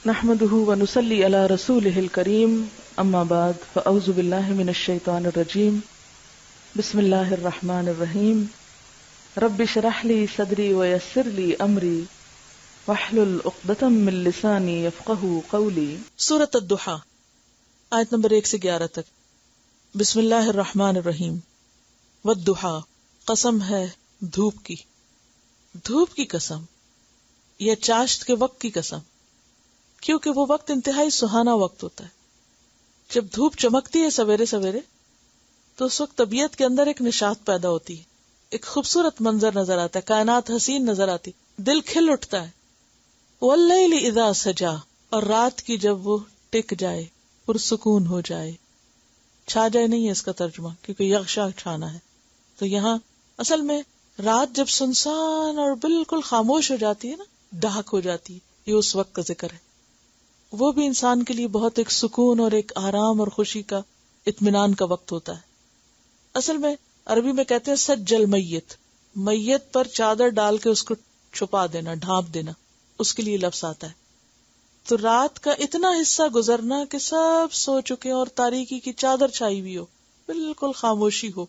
نحمده ونصلي على رسوله الكريم اما بعد فاعوذ بالله من الشيطان الرجيم بسم الله الرحمن الرحيم رب اشرح لي صدري ويسر لي امري واحلل عقدة من لساني يفقهوا قولي۔ سورۃ الضحیٰ آیت نمبر 1 سے 11 تک۔ بسم اللہ الرحمن الرحیم۔ والضحیٰ، قسم ہے دھوپ کی، دھوپ کی قسم یا چاشت کے وقت کی قسم، کیونکہ وہ وقت انتہائی سہانا وقت ہوتا ہے۔ جب دھوپ چمکتی ہے سویرے سویرے تو اس وقت طبیعت کے اندر ایک نشاط پیدا ہوتی ہے، ایک خوبصورت منظر نظر آتا ہے، کائنات حسین نظر آتی، دل کھل اٹھتا ہے۔ واللیل اذا سجا، اور رات کی جب وہ ٹک جائے، پرسکون ہو جائے، چھا جائے نہیں ہے اس کا ترجمہ کیونکہ یغشا چھانا ہے، تو یہاں اصل میں رات جب سنسان اور بالکل خاموش ہو جاتی ہے نا، ڈاک ہو جاتی ہے، یہ اس وقت کا ذکر ہے۔ وہ بھی انسان کے لیے بہت ایک سکون اور ایک آرام اور خوشی کا، اطمینان کا وقت ہوتا ہے۔ اصل میں عربی میں کہتے ہیں سجل میت، میت پر چادر ڈال کے اس کو چھپا دینا، ڈھانپ دینا، اس کے لیے لفظ آتا ہے۔ تو رات کا اتنا حصہ گزرنا کہ سب سو چکے اور تاریکی کی چادر چھائی ہوئی ہو، بالکل خاموشی ہو،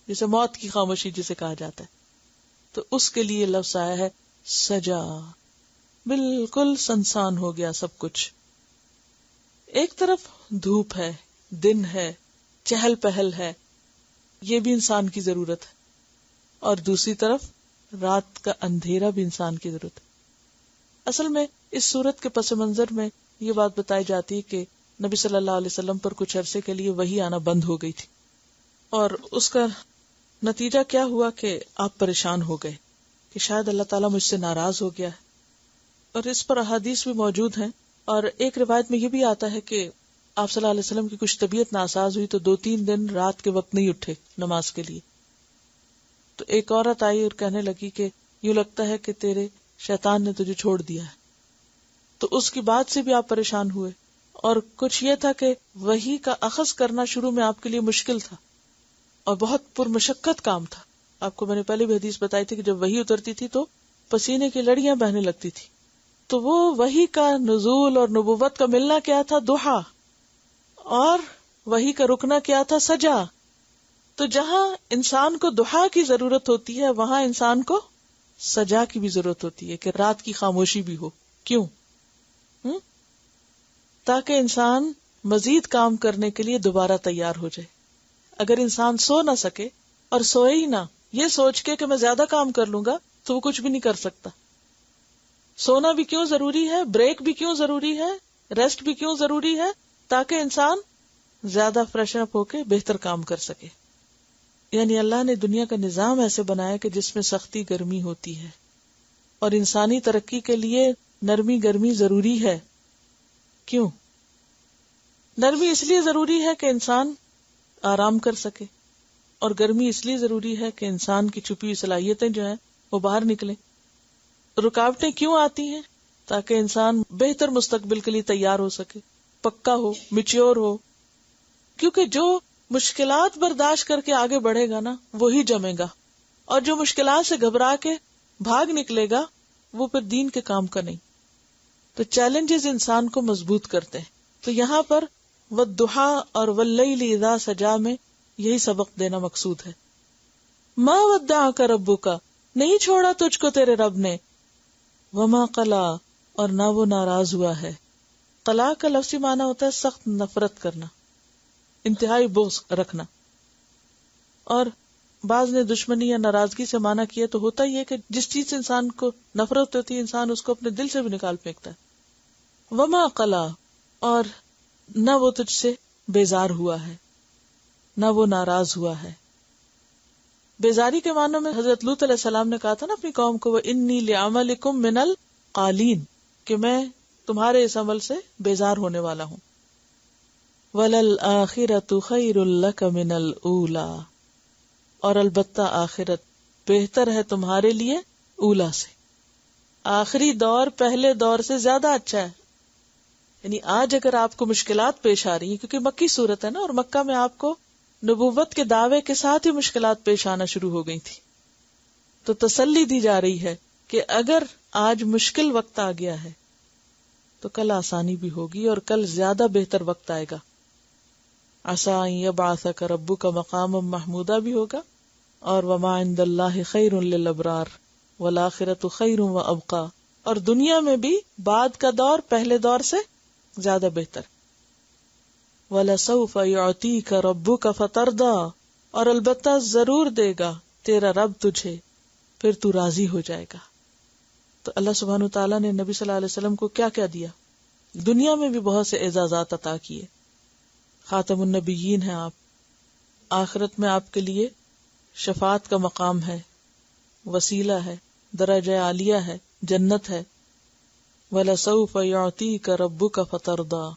جسے موت کی خاموشی جسے کہا جاتا ہے، تو اس کے لیے لفظ آیا ہے سجا، بالکل سنسان ہو گیا سب کچھ۔ ایک طرف دھوپ ہے، دن ہے، چہل پہل ہے، یہ بھی انسان کی ضرورت ہے، اور دوسری طرف رات کا اندھیرا بھی انسان کی ضرورت ہے۔ اصل میں اس صورت کے پس منظر میں یہ بات بتائی جاتی ہے کہ نبی صلی اللہ علیہ وسلم پر کچھ عرصے کے لیے وحی آنا بند ہو گئی تھی، اور اس کا نتیجہ کیا ہوا کہ آپ پریشان ہو گئے کہ شاید اللہ تعالیٰ مجھ سے ناراض ہو گیا ہے، اور اس پر احادیث بھی موجود ہیں۔ اور ایک روایت میں یہ بھی آتا ہے کہ آپ صلی اللہ علیہ وسلم کی کچھ طبیعت ناساز ہوئی تو 2-3 دن رات کے وقت نہیں اٹھے نماز کے لیے۔ تو ایک عورت آئی اور کہنے لگی کہ یوں لگتا ہے کہ تیرے شیطان نے تجھے چھوڑ دیا ہے، تو اس کی بات سے بھی آپ پریشان ہوئے۔ اور کچھ یہ تھا کہ وحی کا اخذ کرنا شروع میں آپ کے لیے مشکل تھا اور بہت پرمشقت کام تھا۔ آپ کو میں نے پہلے بھی حدیث بتائی تھی کہ جب وحی اترتی تھی تو پسینے کی لڑیاں بہنے لگتی تھی۔ تو وہ وحی کا نزول اور نبوت کا ملنا کیا تھا؟ ضحیٰ، اور وحی کا رکنا کیا تھا؟ سجا۔ تو جہاں انسان کو ضحیٰ کی ضرورت ہوتی ہے وہاں انسان کو سجا کی بھی ضرورت ہوتی ہے کہ رات کی خاموشی بھی ہو۔ کیوں؟ تاکہ انسان مزید کام کرنے کے لیے دوبارہ تیار ہو جائے۔ اگر انسان سو نہ سکے اور سوئے ہی نہ، یہ سوچ کے کہ میں زیادہ کام کر لوں گا، تو وہ کچھ بھی نہیں کر سکتا۔ سونا بھی کیوں ضروری ہے، بریک بھی کیوں ضروری ہے، ریسٹ بھی کیوں ضروری ہے؟ تاکہ انسان زیادہ فریش اپ ہو کے بہتر کام کر سکے۔ یعنی اللہ نے دنیا کا نظام ایسے بنایا کہ جس میں سختی گرمی ہوتی ہے، اور انسانی ترقی کے لیے نرمی گرمی ضروری ہے۔ کیوں؟ نرمی اس لیے ضروری ہے کہ انسان آرام کر سکے، اور گرمی اس لیے ضروری ہے کہ انسان کی چھپی ہوئی صلاحیتیں جو ہیں وہ باہر نکلیں۔ رکاوٹیں کیوں آتی ہیں؟ تاکہ انسان بہتر مستقبل کے لیے تیار ہو سکے، پکا ہو، میچور ہو۔ کیونکہ جو مشکلات برداشت کر کے آگے بڑھے گا نا، وہی جمے گا، اور جو مشکلات سے گھبرا کے بھاگ نکلے گا وہ پھر دین کے کام کا نہیں۔ تو چیلنجز انسان کو مضبوط کرتے ہیں۔ تو یہاں پر والضحیٰ اور واللیل اذا سجا میں یہی سبق دینا مقصود ہے۔ ما ودعک ربک، نہیں چھوڑا تجھ کو تیرے رب نے، وما قلا، اور نہ وہ ناراض ہوا ہے۔ قلا کا لفظی معنی ہوتا ہے سخت نفرت کرنا، انتہائی بغض رکھنا، اور بعض نے دشمنی یا ناراضگی سے معنی کیا تو ہوتا ہی ہے کہ جس چیز سے انسان کو نفرت ہوتی ہے انسان اس کو اپنے دل سے بھی نکال پھینکتا ہے۔ وما قلا، اور نہ وہ تجھ سے بیزار ہوا ہے، نہ وہ ناراض ہوا ہے۔ بیزاری کے معنوں میں حضرت لوط علیہ السلام نے کہا تھا نا اپنی قوم کو، وَإِنِّي لِعَمَلِكُم مِّنَ الْقَالِينَ، کہ میں تمہارے اس عمل سے بیزار ہونے والا ہوں۔ وَلَلْآخِرَةُ خَيْرٌ لَكَ مِنَ الْأُولَىٰ، اور البتہ آخرت بہتر ہے تمہارے لیے اولا سے، آخری دور پہلے دور سے زیادہ اچھا ہے۔ یعنی آج اگر آپ کو مشکلات پیش آ رہی ہیں، کیونکہ مکی صورت ہے نا، اور مکہ میں آپ کو نبوت کے دعوے کے ساتھ ہی مشکلات پیش آنا شروع ہو گئی تھی، تو تسلی دی جا رہی ہے کہ اگر آج مشکل وقت آ گیا ہے تو کل آسانی بھی ہوگی اور کل زیادہ بہتر وقت آئے گا. عسیٰ ان یبعثک ربک مقاما محمودا بھی ہوگا، اور وما عند اللہ خیر للابرار والآخرۃ خیر وابقیٰ، اور دنیا میں بھی بعد کا دور پہلے دور سے زیادہ بہتر. وَلَسَوْفَ يُعْطِيكَ رَبُّكَ فَتَرْضَىٰ، اور البتہ ضرور دے گا تیرا رب تجھے، پھر تو راضی ہو جائے گا. تو اللہ سبحانہ وتعالیٰ نے نبی صلی اللہ علیہ وسلم کو کیا کیا دیا؟ دنیا میں بھی بہت سے اعزازات عطا کیے. خاتم النبیین ہیں آپ، آخرت میں آپ کے لیے شفاعت کا مقام ہے، وسیلہ ہے، درجہ عالیہ ہے، جنت ہے. وَلَسَوْفَ يُعْطِيكَ رَبُّكَ فَتَرْضَىٰ،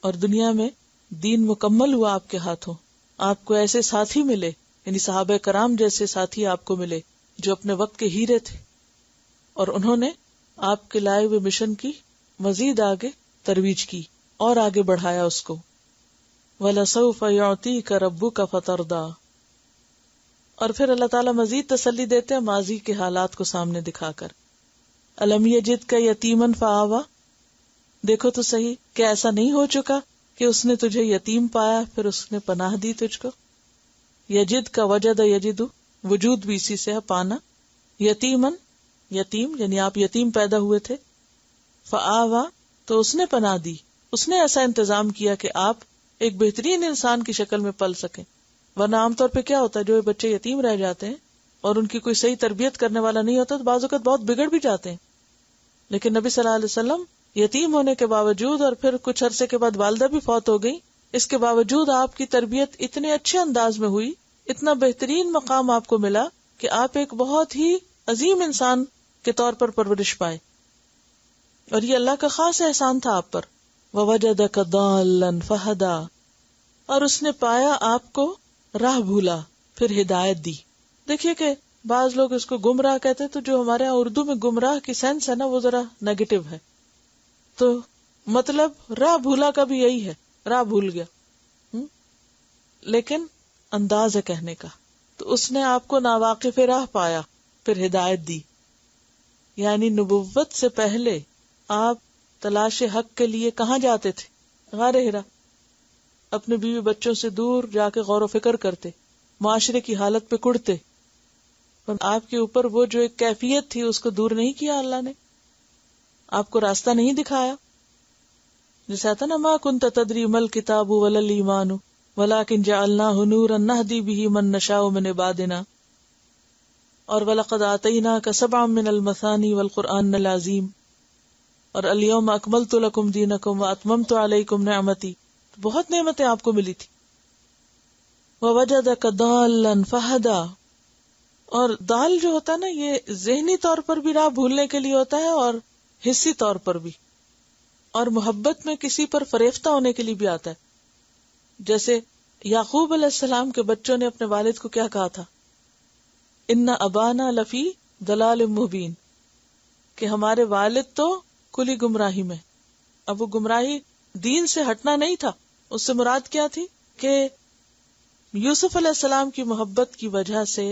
اور دنیا میں دین مکمل ہوا آپ کے ہاتھوں، آپ کو ایسے ساتھی ملے، یعنی صحابہ کرام جیسے ساتھی آپ کو ملے جو اپنے وقت کے ہیرے تھے، اور انہوں نے آپ کے لائے ہوئے مشن کی مزید آگے ترویج کی اور آگے بڑھایا اس کو. وَلَسَوْفَ يُعْطِيكَ رَبُّكَ فَتَرْضَىٰ، اور پھر اللہ تعالیٰ مزید تسلی دیتے ہیں ماضی کے حالات کو سامنے دکھا کر. أَلَمْ يَجِدْكَ يَتِيمًا فَآوَىٰ، دیکھو تو صحیح کہ ایسا نہیں ہو چکا کہ اس نے تجھے یتیم پایا پھر اس نے پناہ دی تجھ کو. یجد کا وجد یجد، وجود بھی اسی سے ہے، پانا. یتیمن، یتیم یعنی آپ یتیم پیدا ہوئے تھے. فآوا، تو اس نے پناہ دی، اس نے ایسا انتظام کیا کہ آپ ایک بہترین انسان کی شکل میں پل سکیں. ورنہ عام طور پہ کیا ہوتا ہے، جو بچے یتیم رہ جاتے ہیں اور ان کی کوئی صحیح تربیت کرنے والا نہیں ہوتا تو بعض اوقات بہت بگڑ بھی جاتے ہیں. لیکن نبی صلی اللہ علیہ وسلم یتیم ہونے کے باوجود اور پھر کچھ عرصے کے بعد والدہ بھی فوت ہو گئی، اس کے باوجود آپ کی تربیت اتنے اچھے انداز میں ہوئی، اتنا بہترین مقام آپ کو ملا کہ آپ ایک بہت ہی عظیم انسان کے طور پر پرورش پائے. اور یہ اللہ کا خاص احسان تھا آپ پر. وَوَجَدَكَ ضَالًّا فَهَدَىٰ، اور اس نے پایا آپ کو راہ بھولا پھر ہدایت دی. دیکھیے کہ بعض لوگ اس کو گمراہ کہتے، تو جو ہمارے یہاں اردو میں گمراہ کی سینس ہے نا وہ ذرا نیگیٹو ہے. تو مطلب راہ بھولا کا بھی یہی ہے، راہ بھول گیا، لیکن انداز ہے کہنے کا. تو اس نے آپ کو ناواقف راہ پایا پھر ہدایت دی. یعنی نبوت سے پہلے آپ تلاش حق کے لیے کہاں جاتے تھے؟ غار ہرا، اپنے بیوی بچوں سے دور جا کے غور و فکر کرتے، معاشرے کی حالت پہ کڑتے. اور آپ کے اوپر وہ جو ایک کیفیت تھی اس کو دور نہیں کیا اللہ نے، آپ کو راستہ نہیں دکھایا. جیسا تھا نا، ما کنت تدری مل کتاب ولا الایمان ولکن جعلناہ نورا نہدی بہ من نشاء من عبادنا، اور وَلَقَدْ آتَيْنَاكَ سَبْعًا مِنَ الْمَثَانِي وَالْقُرْآنِ الْعَظِيمِ، اور الْيَوْمَ أَكْمَلْتُ لَكُمْ دِينَكُمْ وَأَتْمَمْتُ عَلَيْكُمْ نِعْمَتِي، بہت نعمتیں آپ کو ملی تھی. وَوَجَدَكَ ضَالًّا فَهَدَىٰ، اور دال جو ہوتا ہے نا یہ ذہنی طور پر بھی راہ بھولنے کے لیے ہوتا ہے اور حصی طور پر بھی، اور محبت میں کسی پر فریفتہ ہونے کے لیے بھی آتا ہے. جیسے یعقوب علیہ السلام کے بچوں نے اپنے والد کو کیا کہا تھا، ان ابانا لفی ضلال مبین، کہ ہمارے والد تو کلی گمراہی میں. اب وہ گمراہی دین سے ہٹنا نہیں تھا، اس سے مراد کیا تھی کہ یوسف علیہ السلام کی محبت کی وجہ سے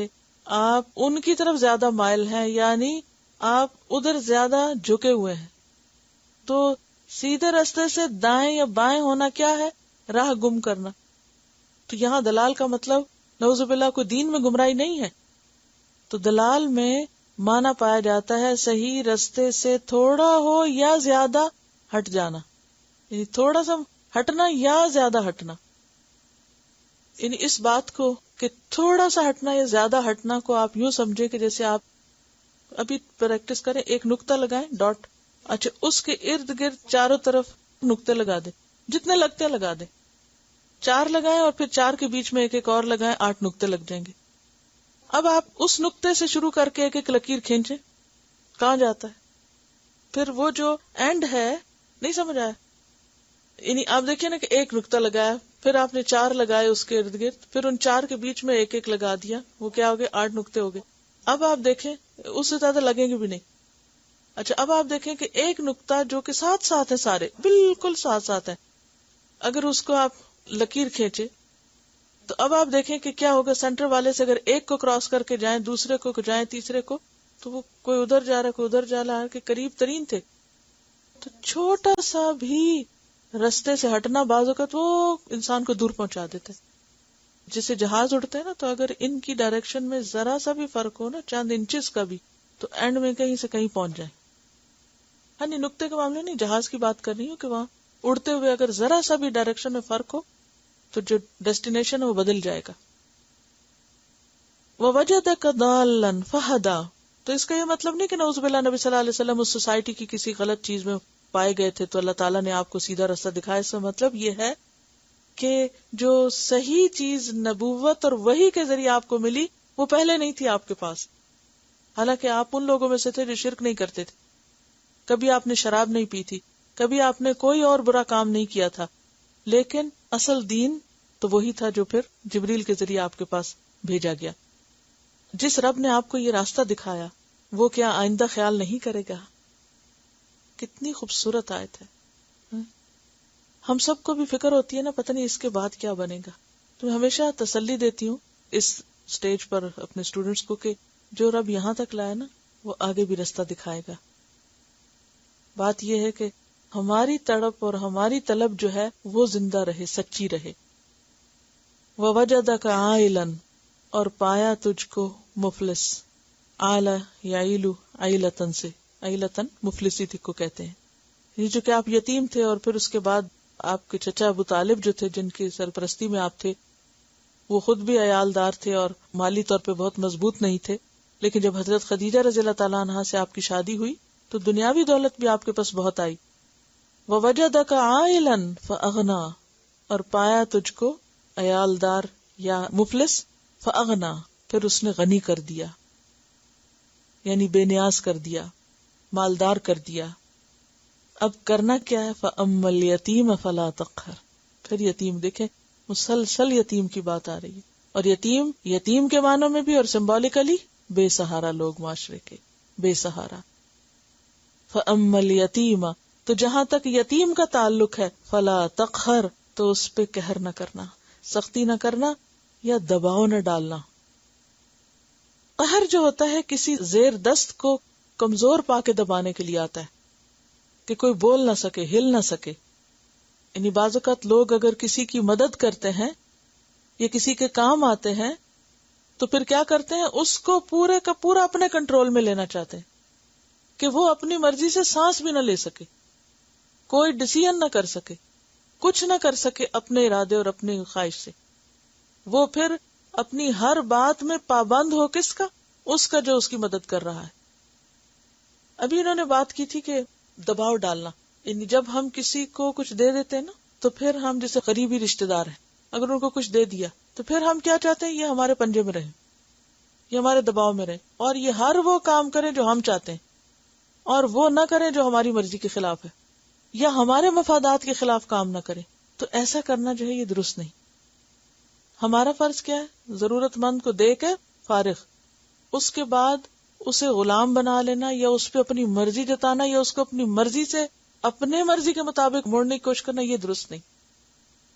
آپ ان کی طرف زیادہ مائل ہیں، یعنی آپ ادھر زیادہ جھکے ہوئے ہیں. تو سیدھے راستے سے دائیں یا بائیں ہونا کیا ہے؟ راہ گم کرنا. تو یہاں دلال کا مطلب نعوذ باللہ کو دین میں گمراہی نہیں ہے. تو دلال میں مانا پایا جاتا ہے صحیح راستے سے تھوڑا ہو یا زیادہ ہٹ جانا، یعنی تھوڑا سا ہٹنا یا زیادہ ہٹنا. یعنی اس بات کو کہ تھوڑا سا ہٹنا یا زیادہ ہٹنا کو آپ یوں سمجھے کہ جیسے آپ ابھی پریکٹس کریں، ایک نقطہ لگائیں، ڈاٹ، اچھا اس کے ارد گرد چاروں طرف نقطے لگا دیں، جتنے لگتے ہیں لگا دیں. 4 لگائیں اور پھر 4 کے بیچ میں ایک ایک اور لگائیں، 8 نقطے لگ جائیں گے. اب آپ اس نقطے سے شروع کر کے ایک ایک لکیر کھینچیں، کہاں جاتا ہے؟ پھر وہ جو اینڈ ہے، نہیں سمجھ آیا؟ یعنی آپ دیکھیں نا کہ ایک نقطہ لگایا، پھر آپ نے 4 لگائے اس کے ارد گرد، پھر ان 4 کے بیچ میں ایک ایک لگا دیا، وہ کیا ہو گئے؟ 8 نقطے ہو گئے. اب آپ دیکھیں اس سے زیادہ لگیں گے بھی نہیں. اچھا اب آپ دیکھیں کہ ایک نقطہ جو کہ ساتھ ساتھ ہے، سارے بالکل ساتھ ساتھ ہے، اگر اس کو آپ لکیر کھینچے تو اب آپ دیکھیں کہ کیا ہوگا. سینٹر والے سے اگر ایک کو کراس کر کے جائیں، دوسرے کو جائیں، تیسرے کو، تو وہ کوئی ادھر جا رہا ہے، کوئی ادھر جا رہا ہے، کہ قریب ترین تھے. تو چھوٹا سا بھی رستے سے ہٹنا بعض اوقات وہ انسان کو دور پہنچا دیتا ہے. جسے جہاز اڑتے ہیں نا، تو اگر ان کی ڈائریکشن میں ذرا سا بھی فرق ہو نا، چند انچز کا بھی، تو اینڈ میں کہیں سے کہیں پہنچ جائیں. ہاں نہیں، نقطے کے معاملے نہیں، جہاز کی بات کر رہی ہوں کہ وہاں اڑتے ہوئے اگر ذرا سا بھی ڈائریکشن میں فرق ہو تو جو ڈیسٹینیشن ہے وہ بدل جائے گا. وَوَجَدَكَ ضَالًّا فَهَدَىٰ، تو اس کا یہ مطلب نہیں کہ نعوذ باللہ نبی صلی اللہ علیہ وسلم اس سوسائٹی کی کسی غلط چیز میں پائے گئے تھے تو اللہ تعالیٰ نے آپ کو سیدھا راستہ دکھایا. اس کا مطلب یہ ہے کہ جو صحیح چیز نبوت اور وحی کے ذریعے آپ کو ملی وہ پہلے نہیں تھی آپ کے پاس. حالانکہ آپ ان لوگوں میں سے تھے جو شرک نہیں کرتے تھے، کبھی آپ نے شراب نہیں پی تھی، کبھی آپ نے کوئی اور برا کام نہیں کیا تھا، لیکن اصل دین تو وہی تھا جو پھر جبریل کے ذریعے آپ کے پاس بھیجا گیا. جس رب نے آپ کو یہ راستہ دکھایا وہ کیا آئندہ خیال نہیں کرے گا؟ کتنی خوبصورت آیت ہے. ہم سب کو بھی فکر ہوتی ہے نا، پتہ نہیں اس کے بعد کیا بنے گا. تو میں ہمیشہ تسلی دیتی ہوں اس سٹیج پر اپنے اسٹوڈنٹس کو کہ جو رب یہاں تک لائے نا وہ آگے بھی راستہ دکھائے گا. بات یہ ہے کہ ہماری تڑپ اور ہماری طلب جو ہے وہ زندہ رہے، سچی رہے. وَوَجَدَكَ عَائِلًا، اور پایا تجھ کو مفلس. عَالَ يَعِيلُ عَيْلَةً سے، عَيْلَةً مفلسی تھی کو کہتے ہیں. یہ جو کہ آپ یتیم تھے اور پھر اس کے بعد آپ کے چچا ابو طالب جو تھے جن کی سرپرستی میں آپ تھے وہ خود بھی عیالدار تھے اور مالی طور پہ بہت مضبوط نہیں تھے، لیکن جب حضرت خدیجہ رضی اللہ تعالیٰ عنہا سے آپ کی شادی ہوئی تو دنیاوی دولت بھی آپ کے پاس بہت آئی. وَوَجَدَكَ عَائِلًا فَأَغْنَىٰ، اور پایا تجھ کو عیالدار یا مفلس، فَأَغْنَىٰ، پھر اس نے غنی کر دیا، یعنی بے نیاز کر دیا، مالدار کر دیا. اب کرنا کیا ہے؟ فَأَمَّا الْيَتِيمَ فَلَا تَقْهَرْ، پھر یتیم، دیکھیں مسلسل یتیم کی بات آ رہی ہے. اور یتیم کے معنوں میں بھی اور سمبولکلی بے سہارا لوگ، معاشرے کے بے سہارا. فَأَمَّا الْيَتِيمَ، تو جہاں تک یتیم کا تعلق ہے، فَلَا تَقْهَرْ، تو اس پہ قہر نہ کرنا، سختی نہ کرنا یا دباؤ نہ ڈالنا. قہر جو ہوتا ہے کسی زیر دست کو کمزور پا کے دبانے کے لیے آتا ہے کہ کوئی بول نہ سکے، ہل نہ سکے. یعنی بعض اوقات لوگ اگر کسی کی مدد کرتے ہیں یا کسی کے کام آتے ہیں تو پھر کیا کرتے ہیں، اس کو پورے کا پورا اپنے کنٹرول میں لینا چاہتے ہیں کہ وہ اپنی مرضی سے سانس بھی نہ لے سکے، کوئی ڈیسیژن نہ کر سکے، کچھ نہ کر سکے اپنے ارادے اور اپنی خواہش سے. وہ پھر اپنی ہر بات میں پابند ہو کس کا؟ اس کا جو اس کی مدد کر رہا ہے. ابھی انہوں نے بات کی تھی کہ دباؤ ڈالنا، یعنی جب ہم کسی کو کچھ دے دیتے ہیں نا تو پھر ہم جیسے قریبی رشتہ دار ہیں، اگر ان کو کچھ دے دیا تو پھر ہم کیا چاہتے ہیں، یہ ہمارے پنجے میں رہے، یہ ہمارے دباؤ میں رہے، اور یہ ہر وہ کام کریں جو ہم چاہتے ہیں اور وہ نہ کریں جو ہماری مرضی کے خلاف ہے یا ہمارے مفادات کے خلاف کام نہ کریں. تو ایسا کرنا جو ہے یہ درست نہیں. ہمارا فرض کیا ہے؟ ضرورت مند کو دے کے فارغ، اس کے بعد اسے غلام بنا لینا یا اس پہ اپنی مرضی جتانا یا اس کو اپنی مرضی سے اپنے مرضی کے مطابق موڑنے کی کوشش کرنا، یہ درست نہیں.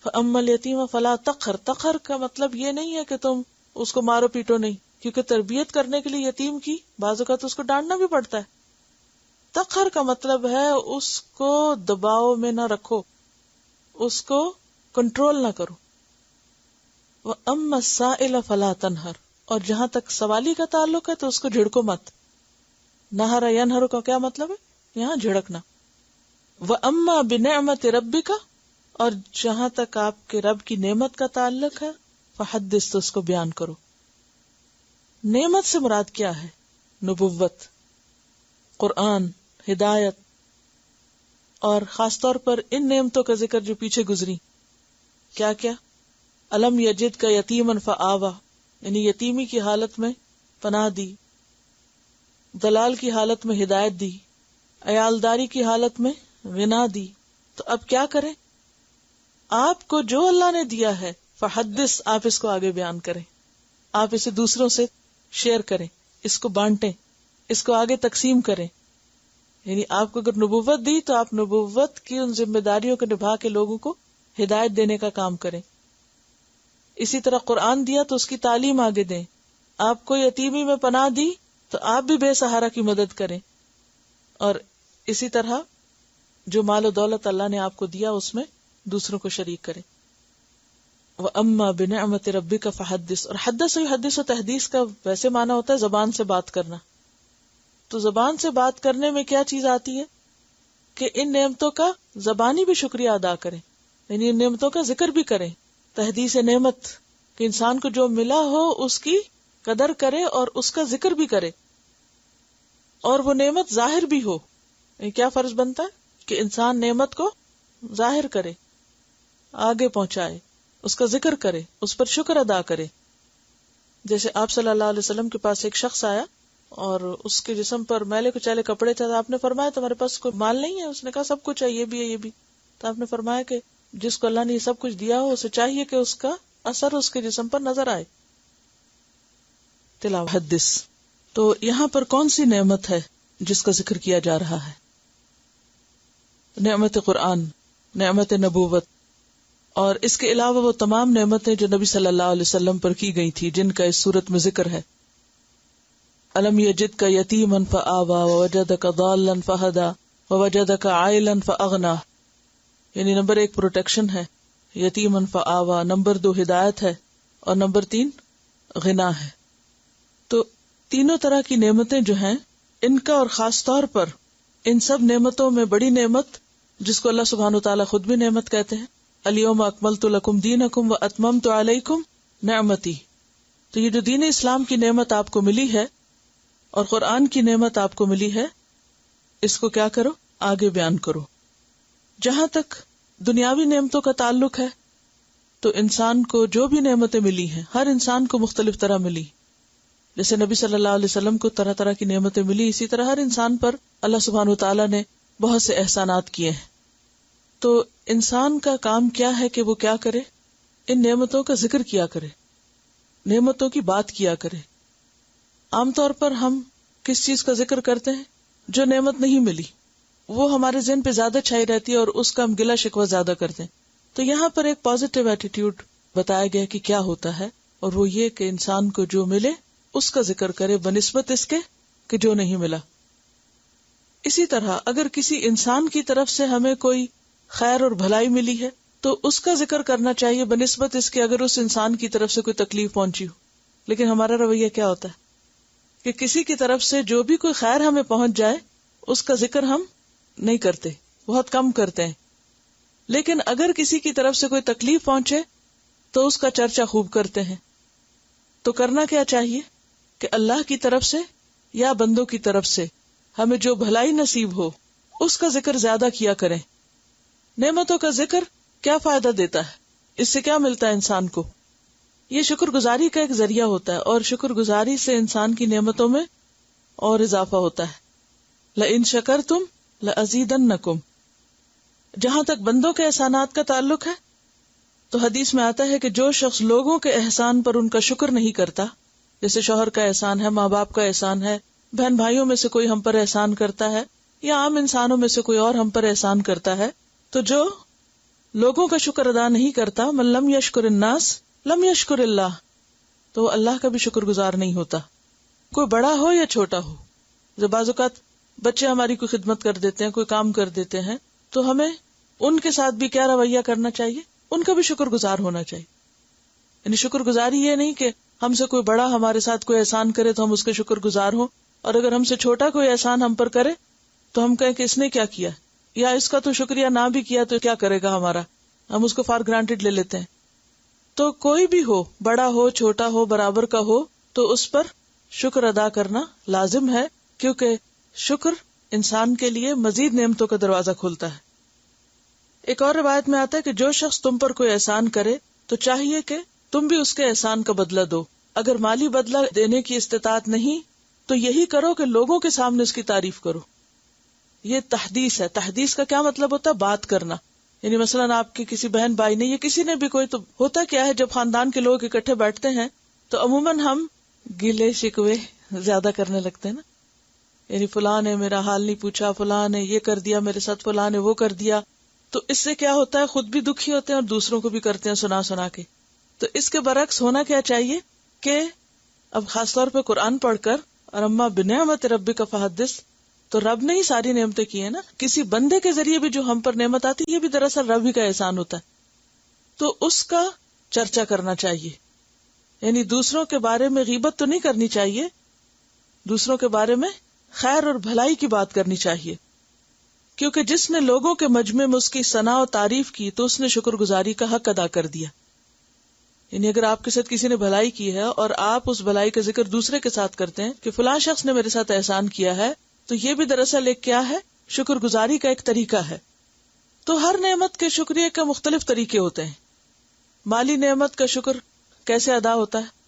فَأَمَّا الْيَتِيمَ فَلَا تَقْهَرْ، تقہر کا مطلب یہ نہیں ہے کہ تم اس کو مارو پیٹو نہیں، کیونکہ تربیت کرنے کے لیے یتیم کی بعض اوقات اس کو ڈانٹنا بھی پڑتا ہے. تقہر کا مطلب ہے اس کو دباؤ میں نہ رکھو، اس کو کنٹرول نہ کرو. وَأَمَّا السَّائِلَ فَلَا تَنْهَرْ، اور جہاں تک سوالی کا تعلق ہے تو اس کو جھڑکو مت. نہر ینہر کا کیا مطلب ہے؟ یہاں جھڑکنا. وَأَمَّا بِنِعْمَةِ رَبِّكَ، اور جہاں تک آپ کے رب کی نعمت کا تعلق ہے، فحدث، تو اس کو بیان کرو. نعمت سے مراد کیا ہے؟ نبوت، قرآن، ہدایت، اور خاص طور پر ان نعمتوں کا ذکر جو پیچھے گزری. کیا کیا؟ الم یجد کا یتیمن فآوا، یعنی یتیمی کی حالت میں پناہ دی، دلال کی حالت میں ہدایت دی، عیالداری کی حالت میں غنا دی. تو اب کیا کریں؟ آپ کو جو اللہ نے دیا ہے فحدث، آپ اس کو آگے بیان کریں، آپ اسے دوسروں سے شیئر کریں، اس کو بانٹیں، اس کو آگے تقسیم کریں. یعنی آپ کو اگر نبوت دی تو آپ نبوت کی ان ذمہ داریوں کو نبھا کے لوگوں کو ہدایت دینے کا کام کریں. اسی طرح قرآن دیا تو اس کی تعلیم آگے دیں. آپ کو یتیمی میں پناہ دی تو آپ بھی بے سہارا کی مدد کریں. اور اسی طرح جو مال و دولت اللہ نے آپ کو دیا اس میں دوسروں کو شریک کرے. وَأَمَّا بِنِعْمَةِ رَبِّكَ فَحَدِّثْ. اور حدث و حدیث و تحدیث کا ویسے معنی ہوتا ہے زبان سے بات کرنا. تو زبان سے بات کرنے میں کیا چیز آتی ہے کہ ان نعمتوں کا زبانی بھی شکریہ ادا کریں، یعنی ان نعمتوں کا ذکر بھی کریں. تحدیث نعمت کہ انسان کو جو ملا ہو اس کی قدر کرے اور اس کا ذکر بھی کرے، اور وہ نعمت ظاہر بھی ہو. کیا فرض بنتا ہے کہ انسان نعمت کو ظاہر کرے، آگے پہنچائے، اس کا ذکر کرے، اس پر شکر ادا کرے. جیسے آپ صلی اللہ علیہ وسلم کے پاس ایک شخص آیا اور اس کے جسم پر میلے کچیلے کپڑے تھے. آپ نے فرمایا تمہارے پاس کوئی مال نہیں ہے؟ اس نے کہا سب کچھ ہے، یہ بھی ہے، یہ بھی. تو آپ نے فرمایا کہ جس کو اللہ نے یہ سب کچھ دیا ہو اسے چاہیے کہ اس کا اثر اس کے جسم پر نظر آئے. تلاوت حدث. تو یہاں پر کون سی نعمت ہے جس کا ذکر کیا جا رہا ہے؟ نعمت قرآن، نعمت نبوت، اور اس کے علاوہ وہ تمام نعمتیں جو نبی صلی اللہ علیہ وسلم پر کی گئی تھی جن کا اس صورت میں ذکر ہے. الم یجدک یتیما فآوی ووجدک ضالا فہدی ووجدک عائلا فاغنی. یعنی نمبر 1 پروٹیکشن ہے، یتیما فآوی، نمبر 2 ہدایت ہے، اور نمبر 3 غنا ہے. تو تینوں طرح کی نعمتیں جو ہیں ان کا، اور خاص طور پر ان سب نعمتوں میں بڑی نعمت جس کو اللہ سبحانہ وتعالی خود بھی نعمت کہتے ہیں، الیوم اکملت لکم دینکم واتممت علیکم نعمتی. تو یہ جو دین اسلام کی نعمت آپ کو ملی ہے اور قرآن کی نعمت آپ کو ملی ہے، اس کو کیا کرو؟ آگے بیان کرو. جہاں تک دنیاوی نعمتوں کا تعلق ہے تو انسان کو جو بھی نعمتیں ملی ہیں ہر انسان کو مختلف طرح ملی. جیسے نبی صلی اللہ علیہ وسلم کو طرح طرح کی نعمتیں ملی، اسی طرح ہر انسان پر اللہ سبحانہ وتعالی نے بہت سے احسانات کیے ہیں. تو انسان کا کام کیا ہے کہ وہ کیا کرے؟ ان نعمتوں کا ذکر کیا کرے، نعمتوں کی بات کیا کرے. عام طور پر ہم کس چیز کا ذکر کرتے ہیں؟ جو نعمت نہیں ملی وہ ہمارے ذہن پہ زیادہ چھائی رہتی ہے اور اس کا ہم گلہ شکوہ زیادہ کرتے ہیں. تو یہاں پر ایک پازیٹیو ایٹیٹیوڈ بتایا گیا کہ کیا ہوتا ہے، اور وہ یہ کہ انسان کو جو ملے اس کا ذکر کرے بنسبت اس کے کہ جو نہیں ملا. اسی طرح اگر کسی انسان کی طرف سے ہمیں کوئی خیر اور بھلائی ملی ہے تو اس کا ذکر کرنا چاہیے بنسبت اس کے اگر اس انسان کی طرف سے کوئی تکلیف پہنچی ہو. لیکن ہمارا رویہ کیا ہوتا ہے کہ کسی کی طرف سے جو بھی کوئی خیر ہمیں پہنچ جائے اس کا ذکر ہم نہیں کرتے، بہت کم کرتے ہیں. لیکن اگر کسی کی طرف سے کوئی تکلیف پہنچے تو اس کا چرچا خوب کرتے ہیں. تو کرنا کیا چاہیے کہ اللہ کی طرف سے یا بندوں کی طرف سے ہمیں جو بھلائی نصیب ہو اس کا ذکر زیادہ کیا کریں. نعمتوں کا ذکر کیا فائدہ دیتا ہے؟ اس سے کیا ملتا ہے انسان کو؟ یہ شکر گزاری کا ایک ذریعہ ہوتا ہے، اور شکر گزاری سے انسان کی نعمتوں میں اور اضافہ ہوتا ہے. لَإِن شَكَرْتُمْ لَأَزِيدَنَّكُمْ. جہاں تک بندوں کے احسانات کا تعلق ہے تو حدیث میں آتا ہے کہ جو شخص لوگوں کے احسان پر ان کا شکر نہیں کرتا، جیسے شوہر کا احسان ہے، ماں باپ کا احسان ہے، بہن بھائیوں میں سے کوئی ہم پر احسان کرتا ہے، یا عام انسانوں میں سے کوئی اور ہم پر احسان کرتا ہے، تو جو لوگوں کا شکر ادا نہیں کرتا، من لم یشکر الناس لم یشکر اللہ، تو وہ اللہ کا بھی شکر گزار نہیں ہوتا، کوئی بڑا ہو یا چھوٹا ہو. جب بعض اوقات بچے ہماری کوئی خدمت کر دیتے ہیں، کوئی کام کر دیتے ہیں، تو ہمیں ان کے ساتھ بھی کیا رویہ کرنا چاہیے؟ ان کا بھی شکر گزار ہونا چاہیے. یعنی شکر گزاری یہ نہیں کہ ہم سے کوئی بڑا ہمارے ساتھ کوئی احسان کرے تو ہم اس کے شکر گزار ہوں، اور اگر ہم سے چھوٹا کوئی احسان ہم پر کرے تو ہم کہیں کہ اس نے کیا کیا، یا اس کا تو شکریہ نہ بھی کیا تو کیا کرے گا ہمارا، ہم اس کو فار گرانٹیڈ لے لیتے ہیں. تو کوئی بھی ہو، بڑا ہو چھوٹا ہو برابر کا ہو، تو اس پر شکر ادا کرنا لازم ہے، کیونکہ شکر انسان کے لیے مزید نعمتوں کا دروازہ کھولتا ہے. ایک اور روایت میں آتا ہے کہ جو شخص تم پر کوئی احسان کرے تو چاہیے کہ تم بھی اس کے احسان کا بدلہ دو. اگر مالی بدلہ دینے کی استطاعت نہیں تو یہی کرو کہ لوگوں کے سامنے اس کی تعریف کرو. یہ تحدیث ہے. تحدیث کا کیا مطلب ہوتا ہے؟ بات کرنا. یعنی مثلاً آپ کے کسی بہن بھائی نے یا کسی نے بھی کوئی، تو ہوتا کیا ہے جب خاندان کے لوگ اکٹھے بیٹھتے ہیں تو عموماً ہم گلے شکوے زیادہ کرنے لگتے ہیں نا. یعنی فلاں نے میرا حال نہیں پوچھا، فلاں نے یہ کر دیا میرے ساتھ، فلاں نے وہ کر دیا. تو اس سے کیا ہوتا ہے؟ خود بھی دکھی ہوتے ہیں اور دوسروں کو بھی کرتے ہیں سنا سنا کے. تو اس کے برعکس ہونا کیا چاہیے کہ اب خاص طور پہ قرآن پڑھ کر اور اما بنعمت ربک فحدث، تو رب نے ہی ساری نعمتیں کی ہیں نا. کسی بندے کے ذریعے بھی جو ہم پر نعمت آتی ہے یہ بھی دراصل رب ہی کا احسان ہوتا ہے. تو اس کا چرچا کرنا چاہیے. یعنی دوسروں کے بارے میں غیبت تو نہیں کرنی چاہیے، دوسروں کے بارے میں خیر اور بھلائی کی بات کرنی چاہیے. کیونکہ جس نے لوگوں کے مجمع میں اس کی ثنا و تعریف کی تو اس نے شکر گزاری کا حق ادا کر دیا. یعنی اگر آپ کے ساتھ کسی نے بھلائی کی ہے اور آپ اس بھلائی کا ذکر دوسرے کے ساتھ کرتے ہیں کہ فلاں شخص نے میرے ساتھ احسان کیا ہے، تو یہ بھی دراصل ایک کیا ہے، شکر گزاری کا ایک طریقہ ہے. تو ہر نعمت کے شکریہ کے مختلف طریقے ہوتے ہیں. مالی نعمت کا شکر کیسے ادا ہوتا ہے؟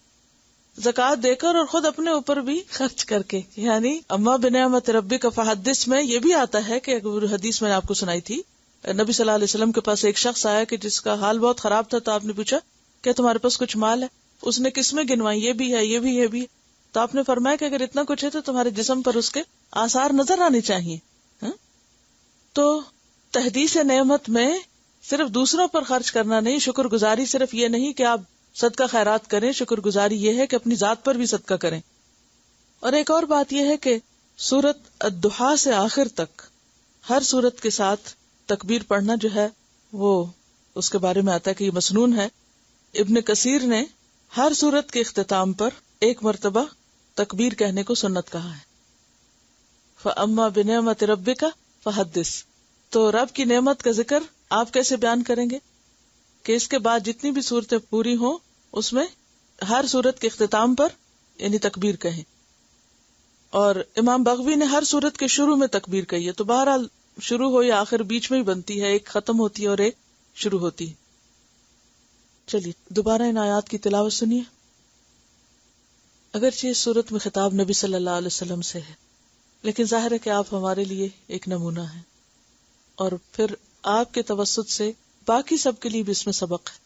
زکوٰۃ دے کر اور خود اپنے اوپر بھی خرچ کر کے. یعنی اما بنعمت ربک فحدث میں یہ بھی آتا ہے کہ حدیث میں نے آپ کو سنائی تھی، نبی صلی اللہ علیہ وسلم کے پاس ایک شخص آیا کہ جس کا حال بہت خراب تھا، تو آپ نے پوچھا کہ تمہارے پاس کچھ مال ہے؟ اس نے کس میں گنوائی، یہ بھی ہے، یہ بھی، یہ بھی. تو آپ نے فرمایا کہ اگر اتنا کچھ ہے تو تمہارے جسم پر اس کے آثار نظر آنے چاہیے. تو تحدیث نعمت میں صرف دوسروں پر خرچ کرنا نہیں، شکر گزاری صرف یہ نہیں کہ آپ صدقہ خیرات کریں، شکر گزاری یہ ہے کہ اپنی ذات پر بھی صدقہ کریں. اور ایک اور بات یہ ہے کہ سورت الضحیٰ سے آخر تک ہر سورت کے ساتھ تکبیر پڑھنا جو ہے وہ اس کے بارے میں آتا ہے کہ یہ مسنون ہے. ابن کثیر نے ہر سورت کے اختتام پر ایک مرتبہ تکبیر کہنے کو سنت کہا ہے. فَأَمَّا بِنِعْمَةِ رَبِّكَ فَحَدِّثْ. تو رب کی نعمت کا ذکر آپ کیسے بیان کریں گے کہ اس کے بعد جتنی بھی صورتیں پوری ہوں اس میں ہر صورت کے اختتام پر یعنی تکبیر کہیں. اور امام بغوی نے ہر صورت کے شروع میں تکبیر کہی ہے. تو بہرحال شروع ہو یا آخر بیچ میں ہی بنتی ہے، ایک ختم ہوتی ہے اور ایک شروع ہوتی ہے. چلیے دوبارہ ان آیات کی تلاوت سنیے. اگرچہ اس صورت میں خطاب نبی صلی اللہ علیہ وسلم سے ہے، لیکن ظاہر ہے کہ آپ ہمارے لیے ایک نمونہ ہیں، اور پھر آپ کے توسط سے باقی سب کے لیے بھی اس میں سبق ہے.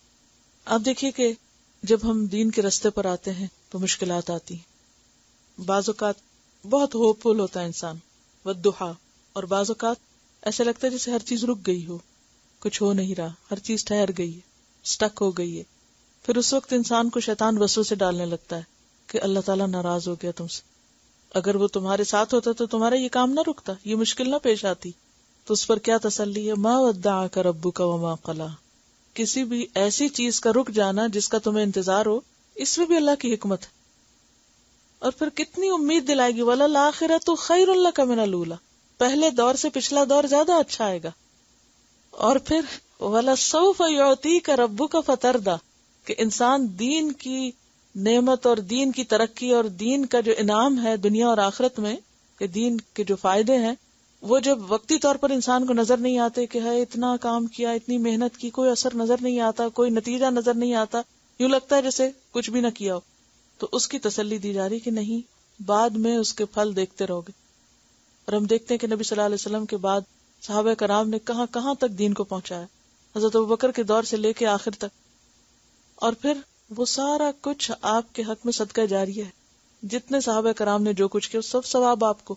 آپ دیکھیے کہ جب ہم دین کے رستے پر آتے ہیں تو مشکلات آتی ہیں. بعض اوقات بہت ہوپ فل ہوتا ہے انسان، والضحیٰ، اور بعض اوقات ایسا لگتا ہے جیسے ہر چیز رک گئی ہو، کچھ ہو نہیں رہا، ہر چیز ٹھہر گئی ہے، سٹک ہو گئی ہے. پھر اس وقت انسان کو شیطان وسوسے ڈالنے لگتا ہے کہ اللہ تعالیٰ ناراض ہو گیا تم سے، اگر وہ تمہارے ساتھ ہوتا تو تمہارا یہ کام نہ رکتا، یہ مشکل نہ پیش آتی. تو اس پر کیا تسلی ہے؟ ما ودعک ربک وما قلی. کسی بھی ایسی چیز کا رک جانا جس کا تمہیں انتظار ہو، اس میں بھی اللہ کی حکمت ہے. اور پھر کتنی امید دلائے گی، وَلَلْآخِرَةُ خَيْرٌ لَكَ مِنَ الْأُولَىٰ. پہلے دور سے پچھلا دور زیادہ اچھا آئے گا. اور پھر وَلَسَوْفَ يُعْطِيكَ رَبُّكَ فَتَرْضَىٰ، کہ انسان دین کی نعمت اور دین کی ترقی اور دین کا جو انعام ہے دنیا اور آخرت میں، کہ دین کے جو فائدے ہیں وہ جب وقتی طور پر انسان کو نظر نہیں آتے کہ ہے اتنا کام کیا، اتنی محنت کی، کوئی اثر نظر نہیں آتا، کوئی نتیجہ نظر نہیں آتا، یوں لگتا ہے جیسے کچھ بھی نہ کیا ہو، تو اس کی تسلی دی جا رہی کہ نہیں، بعد میں اس کے پھل دیکھتے رہو گے. اور ہم دیکھتے ہیں کہ نبی صلی اللہ علیہ وسلم کے بعد صحابہ کرام نے کہاں کہاں تک دین کو پہنچایا، حضرت ابوبکر کے دور سے لے کے آخر تک. اور پھر وہ سارا کچھ آپ کے حق میں صدقہ جاریہ ہے. جتنے صحابہ کرام نے جو کچھ کیا سب ثواب آپ کو،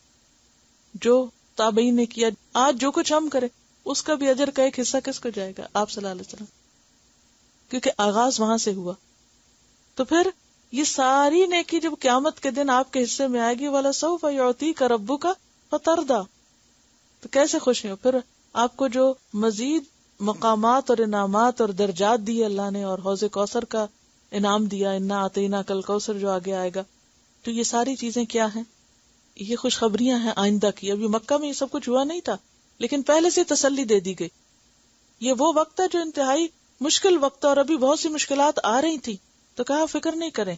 جو تابعین نے کیا، آج جو کچھ ہم کریں اس کا بھی اجر کا ایک حصہ کس کو جائے گا؟ آپ صلی اللہ علیہ وسلم، کیونکہ آغاز وہاں سے ہوا. تو پھر یہ ساری نیکی جب قیامت کے دن آپ کے حصے میں آئے گی، وَلَسَوْفَ يُعْطِيكَ رَبُّكَ فَتَرْضَىٰ، تو کیسے خوش ہیں؟ پھر آپ کو جو مزید مقامات اور انعامات اور درجات دیے اللہ نے، اور حوض کوثر کا انعام دیا، اِنَّا أَعْطَيْنَاكَ الْكَوْثَر جو آگے آئے گا، تو یہ ساری چیزیں کیا ہیں؟ یہ خوشخبریاں ہیں آئندہ کی. ابھی مکہ میں یہ سب کچھ ہوا نہیں تھا، لیکن پہلے سے تسلی دے دی گئی. یہ وہ وقت ہے جو انتہائی مشکل وقت ہے، اور ابھی بہت سی مشکلات آ رہی تھی، تو کہا فکر نہیں کریں.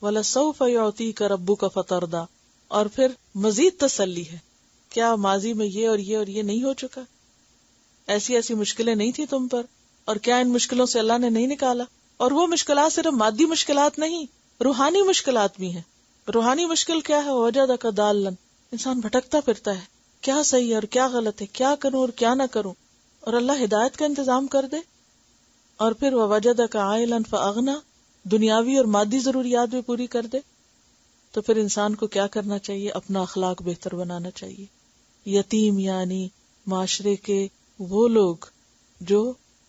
وَلَسَوْفَ يُعْطِيكَ رَبُّكَ فَتَرْضَىٰ. اور پھر مزید تسلی ہے، کیا ماضی میں یہ اور یہ اور یہ نہیں ہو چکا؟ ایسی ایسی مشکلیں نہیں تھی تم پر، اور کیا ان مشکلوں سے اللہ نے نہیں نکالا؟ اور وہ مشکلات صرف مادی مشکلات نہیں، روحانی مشکلات بھی ہیں. روحانی مشکل کیا ہے؟ وَوَجَدَكَ ضَالًّا، انسان بھٹکتا پھرتا ہے، کیا صحیح ہے اور کیا غلط ہے، کیا کروں اور کیا نہ کروں، اور اللہ ہدایت کا انتظام کر دے. اور پھر وَوَجَدَكَ عَائِلًا فَأَغْنَىٰ، دنیاوی اور مادی ضروریات بھی پوری کر دے. تو پھر انسان کو کیا کرنا چاہیے؟ اپنا اخلاق بہتر بنانا چاہیے. یتیم یعنی معاشرے کے وہ لوگ جو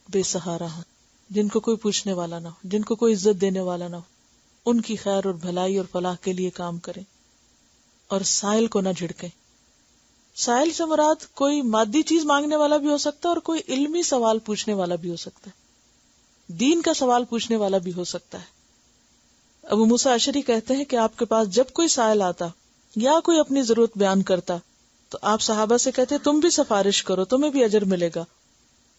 بے سہارا ہوں، جن کو کوئی پوچھنے والا نہ ہو، جن کو کوئی عزت دینے والا نہ ہو، ان کی خیر اور بھلائی اور فلاح کے لیے کام کریں، اور سائل کو نہ جھڑکیں. سائل سے مراد کوئی مادی چیز مانگنے والا بھی ہو سکتا ہے اور کوئی علمی سوال پوچھنے والا بھی ہو سکتا ہے، دین کا سوال پوچھنے والا بھی ہو سکتا ہے۔ ابو موسیٰ اشعری کہتے ہیں کہ آپ کے پاس جب کوئی سائل آتا یا کوئی اپنی ضرورت بیان کرتا تو آپ صحابہ سے کہتے تم بھی سفارش کرو، تمہیں بھی اجر ملے گا،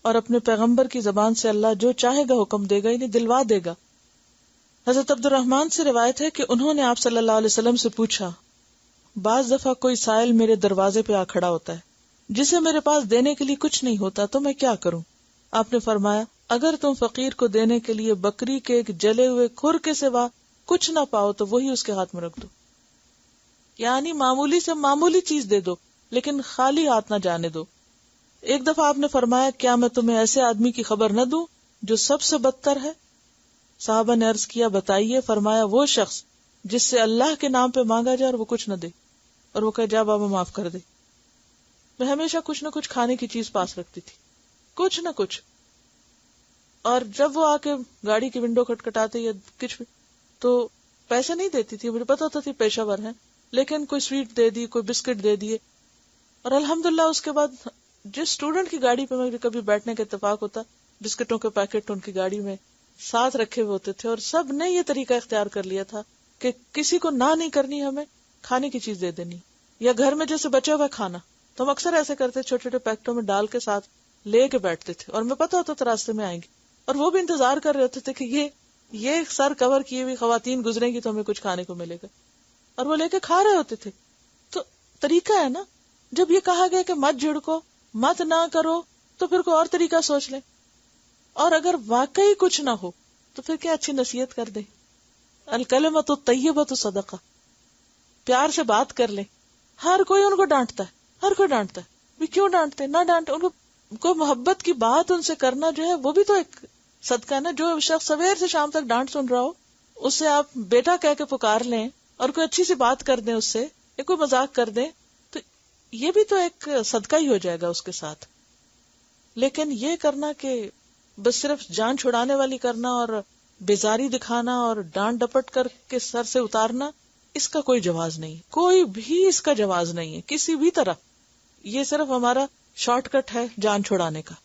اور اپنے پیغمبر کی زبان سے اللہ جو چاہے گا حکم دے گا، انہیں دلوا دے گا۔ حضرت عبد الرحمن سے روایت ہے کہ انہوں نے آپ صلی اللہ علیہ وسلم سے پوچھا، بعض دفعہ کوئی سائل میرے دروازے پہ آ کھڑا ہوتا ہے جسے میرے پاس دینے کے لیے کچھ نہیں ہوتا، تو میں کیا کروں؟ آپ نے فرمایا، اگر تم فقیر کو دینے کے لیے بکری کے ایک جلے ہوئے کھر کے سوا کچھ نہ پاؤ تو وہی اس کے ہاتھ میں رکھ دو، یعنی معمولی سے معمولی چیز دے دو لیکن خالی ہاتھ نہ جانے دو۔ ایک دفعہ آپ نے فرمایا، کیا میں تمہیں ایسے آدمی کی خبر نہ دوں جو سب سے بدتر ہے؟ صحابہ نے عرض کیا، بتائیے۔ فرمایا، وہ شخص جس سے اللہ کے نام پہ مانگا جائے اور وہ کچھ نہ دے، اور وہ کہے جا بابا معاف کر دے۔ میں ہمیشہ کچھ نہ کچھ کھانے کی چیز پاس رکھتی تھی، کچھ نہ کچھ، اور جب وہ آ کے گاڑی کی ونڈو کھٹکھٹاتے یا کچھ بھی تو پیسے نہیں دیتی تھی، مجھے پتا ہوتا تھی پیشہ ور ہیں، لیکن کوئی سویٹ دے دی، کوئی بسکٹ دے دیے۔ اور الحمدللہ اس کے بعد جس اسٹوڈنٹ کی گاڑی پہ مجھے کبھی بیٹھنے کا اتفاق ہوتا، بسکٹوں کے پیکٹ ان کی گاڑی میں ساتھ رکھے ہوئے ہوتے تھے، اور سب نے یہ طریقہ اختیار کر لیا تھا کہ کسی کو نہ نہیں کرنی، ہمیں کھانے کی چیز دے دینی، یا گھر میں جیسے بچا ہوا کھانا تو ہم اکثر ایسے کرتے، چھوٹے چھوٹے پیکٹوں میں ڈال کے ساتھ لے کے بیٹھتے تھے، اور میں پتا ہوتا تھا راستے میں آئیں گے، اور وہ بھی انتظار کر رہے ہوتے تھے کہ یہ سر کور کیے ہوئی خواتین گزریں گی تو ہمیں کچھ کھانے کو ملے گا، اور وہ لے کے کھا رہے ہوتے تھے۔ تو طریقہ ہے نا، جب یہ کہا گیا کہ مت جھڑکو، مت نہ کرو، تو پھر کوئی اور طریقہ سوچ لیں، اور اگر واقعی کچھ نہ ہو تو پھر کیا اچھی نصیحت کر دیں، الکلمۃ الطیبۃ صدقہ، پیار سے بات کر لیں۔ ہر کوئی ان کو ڈانٹتا ہے، ہر کوئی ڈانٹتا ہے، بھی کیوں ڈانٹتے؟ نہ ڈانٹے، ان کو کوئی محبت کی بات ان سے کرنا جو ہے وہ بھی تو ایک صدقہ ہے نا۔ جو شخص سویر سے شام تک ڈانٹ سن رہا ہو، اس سے آپ بیٹا کہہ کے پکار لیں اور کوئی اچھی سی بات کر دیں اس سے، یا کوئی مذاق کر دیں، تو یہ بھی تو ایک صدقہ ہی ہو جائے گا اس کے ساتھ۔ لیکن یہ کرنا کہ بس صرف جان چھڑانے والی کرنا اور بیزاری دکھانا اور ڈانٹ ڈپٹ کر کے سر سے اتارنا، اس کا کوئی جواز نہیں، کوئی بھی اس کا جواز نہیں ہے کسی بھی طرح۔ یہ صرف ہمارا شارٹ کٹ ہے جان چھڑانے کا۔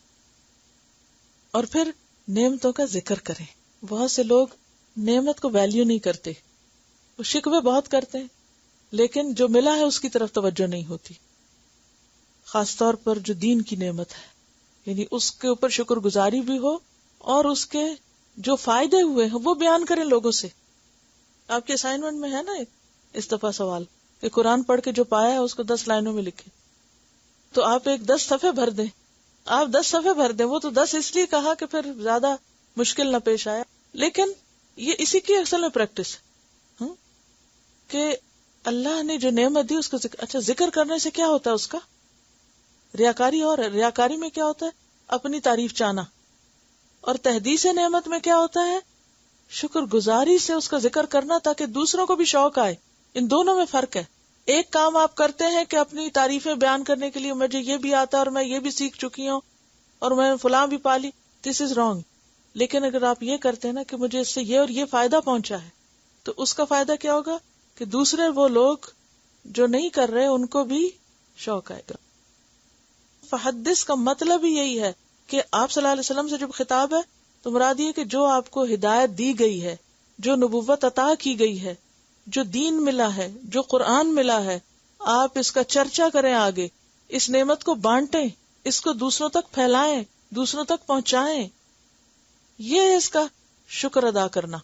اور پھر نعمتوں کا ذکر کریں۔ بہت سے لوگ نعمت کو ویلیو نہیں کرتے، وہ شکوے بہت کرتے ہیں، لیکن جو ملا ہے اس کی طرف توجہ نہیں ہوتی، خاص طور پر جو دین کی نعمت ہے، یعنی اس کے اوپر شکر گزاری بھی ہو، اور اس کے جو فائدے ہوئے ہیں وہ بیان کریں لوگوں سے۔ آپ کے اسائنمنٹ میں ہے نا ایک اس دفعہ سوال کہ قرآن پڑھ کے جو پایا ہے اس کو 10 لائنوں میں لکھیں، تو آپ ایک 10 صفحے بھر دیں، آپ 10 صفحے بھر دیں۔ وہ تو 10 اس لیے کہا کہ پھر زیادہ مشکل نہ پیش آیا، لیکن یہ اسی کی اصل میں پریکٹس ہے کہ اللہ نے جو نعمت دی اس کو ذکر کرنے سے کیا ہوتا ہے، اس کا ریاکاری، اور ریاکاری میں کیا ہوتا ہے، اپنی تعریف چاہنا، اور تحدیث نعمت میں کیا ہوتا ہے، شکر گزاری سے اس کا ذکر کرنا تاکہ دوسروں کو بھی شوق آئے۔ ان دونوں میں فرق ہے۔ ایک کام آپ کرتے ہیں کہ اپنی تعریفیں بیان کرنے کے لیے مجھے یہ بھی آتا ہے اور میں یہ بھی سیکھ چکی ہوں اور میں فلاں بھی پالی، دس از رانگ۔ لیکن اگر آپ یہ کرتے ہیں نا کہ مجھے اس سے یہ اور یہ فائدہ پہنچا ہے، تو اس کا فائدہ کیا ہوگا کہ دوسرے وہ لوگ جو نہیں کر رہے ان کو بھی شوق آئے گا۔ فحدث کا مطلب ہی یہی ہے کہ آپ صلی اللہ علیہ وسلم سے جب خطاب ہے تو مراد یہ کہ جو آپ کو ہدایت دی گئی ہے، جو نبوت عطا کی گئی ہے، جو دین ملا ہے، جو قرآن ملا ہے، آپ اس کا چرچا کریں، آگے اس نعمت کو بانٹیں، اس کو دوسروں تک پھیلائیں، دوسروں تک پہنچائیں۔ یہ اس کا شکر ادا کرنا۔